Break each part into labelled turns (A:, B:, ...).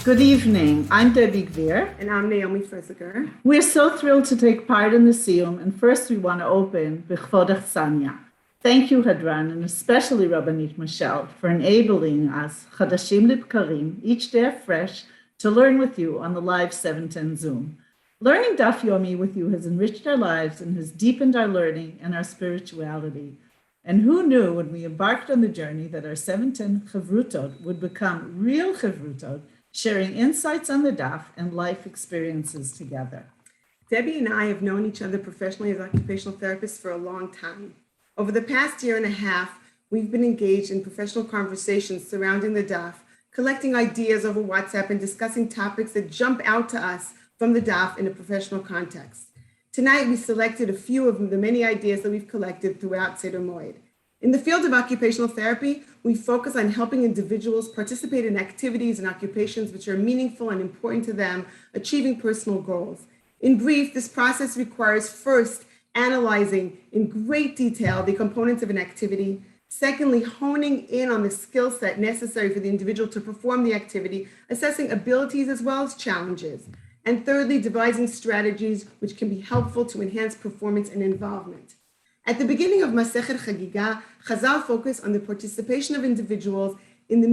A: Good evening. I'm Debbie Gevir.
B: And I'm Naomi Ferziger.
A: We're so thrilled to take part in the Siyum, and first we want to open B'chvodach Sanya. Thank you, Hadran, and especially Rabbanit Michelle, for enabling us, Chadashim Libkarim, each day afresh, to learn with you on the live 710 Zoom. Learning Daf Yomi with you has enriched our lives and has deepened our learning and our spirituality. And who knew when we embarked on the journey that our 710 Chavrutot would become real Chavrutot, sharing insights on the Daf and life experiences together.
B: Debbie and I have known each other professionally as occupational therapists for a long time. Over the past year and a half, we've been engaged in professional conversations surrounding the Daf, collecting ideas over WhatsApp and discussing topics that jump out to us from the Daf in a professional context. Tonight, we selected a few of the many ideas that we've collected throughout Seder Moed. In the field of occupational therapy, we focus on helping individuals participate in activities and occupations which are meaningful and important to them, achieving personal goals. In brief, this process requires first analyzing in great detail the components of an activity, secondly, honing in on the skill set necessary for the individual to perform the activity, assessing abilities as well as challenges, and thirdly, devising strategies which can be helpful to enhance performance and involvement. At the beginning of Masechet Chagiga, Chazal focused on the participation of individuals in the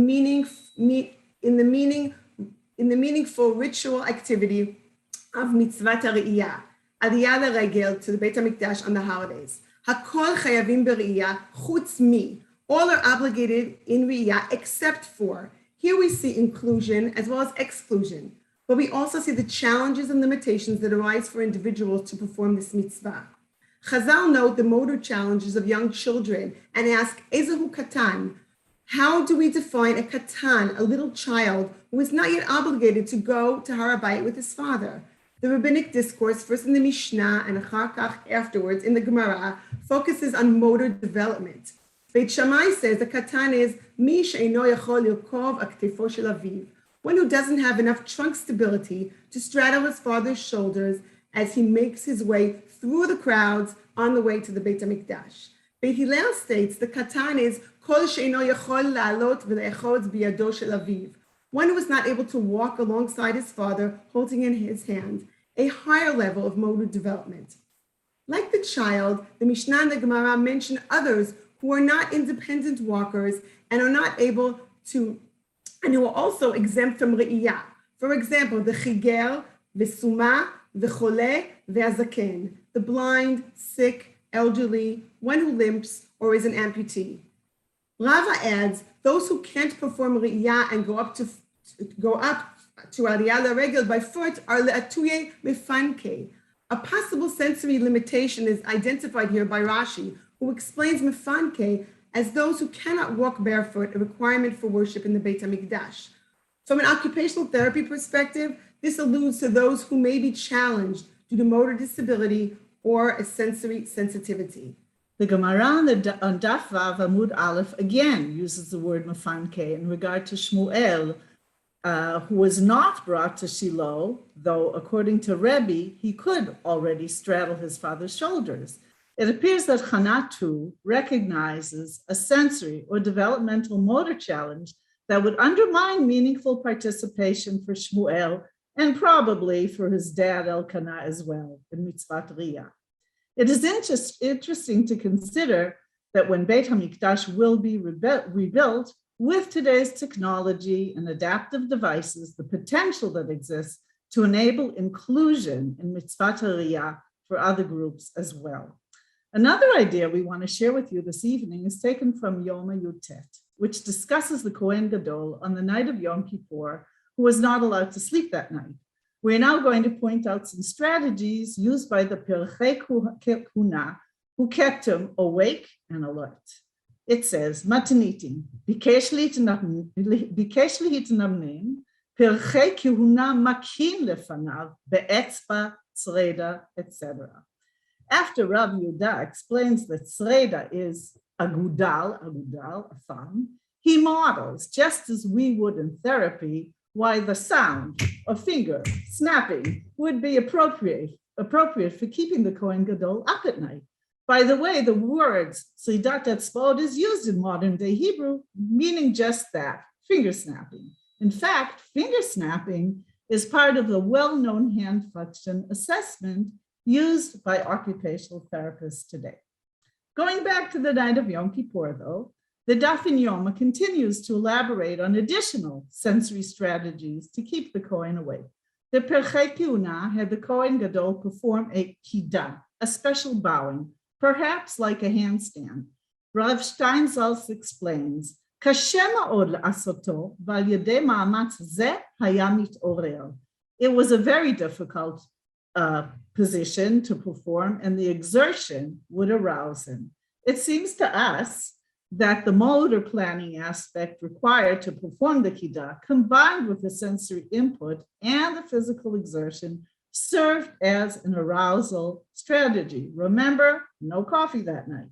B: meaningful ritual activity of mitzvat ha're'iyah, aliyah l'regel to the Beit HaMikdash on the holidays. Hakol chayavim bere'iyah chutz mi. All are obligated in re'iyah except for. Here we see inclusion as well as exclusion, but we also see the challenges and limitations that arise for individuals to perform this mitzvah. Chazal note the motor challenges of young children and ask, Ezehu katan? How do we define a katan, a little child who is not yet obligated to go to Har HaBayit with his father? The rabbinic discourse, first in the Mishnah and achar kach afterwards in the Gemara, focuses on motor development. Beit Shammai says the katan is mi she'eino yachol lirkov aktefo shel aviv, one who doesn't have enough trunk stability to straddle his father's shoulders as he makes his way through the crowds on the way to the Beit HaMikdash. Beit Hillel states the katan is kol she'eino yachol la'alot v'le'echotz biyado shel aviv, one who is not able to walk alongside his father, holding in his hand, a higher level of motor development. Like the child, the Mishnah and the Gemara mention others who are not independent walkers and are not able to, and who are also exempt from re'iyah. For example, the chiger, the suma, the chole, the azaken, the blind, sick, elderly, one who limps or is an amputee. Rava adds, those who can't perform re'iyah and go up to aliyah l'regel by foot are le'atuye mefanke. A possible sensory limitation is identified here by Rashi, who explains mefanke as those who cannot walk barefoot, a requirement for worship in the Beit HaMikdash. From an occupational therapy perspective, this alludes to those who may be challenged due to motor disability or a sensory sensitivity.
A: The Gemara on Daf Vav Amud Aleph again uses the word mefanke in regard to Shmuel, who was not brought to Shiloh, though according to Rebbe, he could already straddle his father's shoulders. It appears that Hanatu recognizes a sensory or developmental motor challenge that would undermine meaningful participation for Shmuel and probably for his dad Elkanah as well in Mitzvat Riyah. It is interesting to consider that when Beit HaMikdash will be rebuilt, with today's technology and adaptive devices, the potential that exists to enable inclusion in Mitzvat Riyah for other groups as well. Another idea we want to share with you this evening is taken from Yom Yutet, which discusses the Kohen Gadol on the night of Yom Kippur, who was not allowed to sleep that night. We're now going to point out some strategies used by the Perchei Kuna who kept him awake and alert. It says, Matanitim, Bikesh lihitanamnim, Perchei Kuna makin lefanav, be'etzba, tzreda, etc. After Rabbi Yehuda explains that tzreda is agudal, a thumb, he models, just as we would in therapy, why the sound of finger snapping would be appropriate for keeping the Kohen Gadol up at night. By the way, the words Sridat Etzbaot is used in modern day Hebrew, meaning just that, finger snapping. In fact, finger snapping is part of the well-known hand function assessment used by occupational therapists today. Going back to the night of Yom Kippur, though, the Daf in Yoma continues to elaborate on additional sensory strategies to keep the Kohen awake. The Perchei Kiuna had the Kohen Gadol perform a kidah, a special bowing, perhaps like a handstand. Rav Steinsaltz explains, קשה מאוד לעשותו, ועל ידי מאמץ זה היה מתעורר. It was a very difficult position to perform, and the exertion would arouse him. It seems to us that the mode or planning aspect required to perform the kidah, combined with the sensory input and the physical exertion, served as an arousal strategy. Remember, no coffee that night.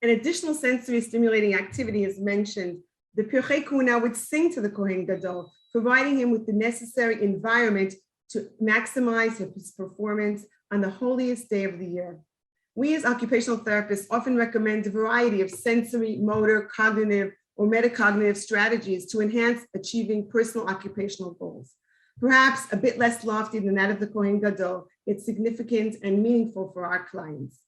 B: An additional sensory stimulating activity is mentioned. The Pirchei Kuna would sing to the Kohen Gadol, providing him with the necessary environment to maximize his performance on the holiest day of the year. We as occupational therapists often recommend a variety of sensory, motor, cognitive, or metacognitive strategies to enhance achieving personal occupational goals. Perhaps a bit less lofty than that of the Kohen Gadol, it's significant and meaningful for our clients.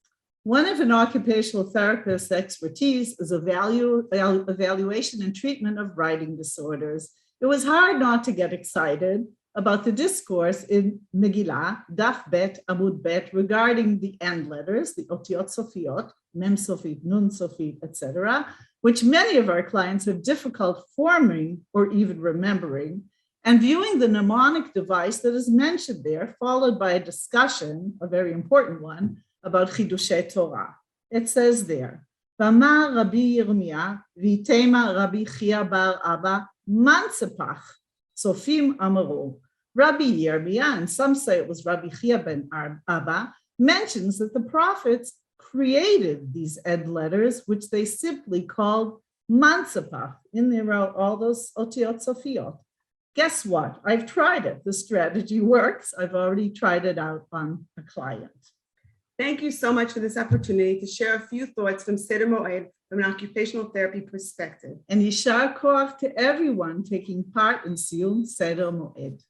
A: One of an occupational therapist's expertise is evaluation and treatment of writing disorders. It was hard not to get excited about the discourse in Megillah, Daf Bet, Amud Bet, regarding the end letters, the Otiot Sofiot, Mem Sofit, Nun Sofit, etc., which many of our clients have difficult forming or even remembering, and viewing the mnemonic device that is mentioned there, followed by a discussion, a very important one, about Chidushei Torah. It says there, V'amar Rabbi Yirmiyah, v'itema Rabbi Chia bar Abba, mansepach, Sofim Amaru. Rabbi Yirmiyah, and some say it was Rabbi Chia ben Abba, mentions that the prophets created these end letters, which they simply called mansepach. In there are all those otiot sofiot. Guess what? I've tried it. The strategy works. I've already tried it out on a client.
B: Thank you so much for this opportunity to share a few thoughts from Seder Moed from an occupational therapy perspective.
A: And yishar koach to everyone taking part in Siyum Seder Moed.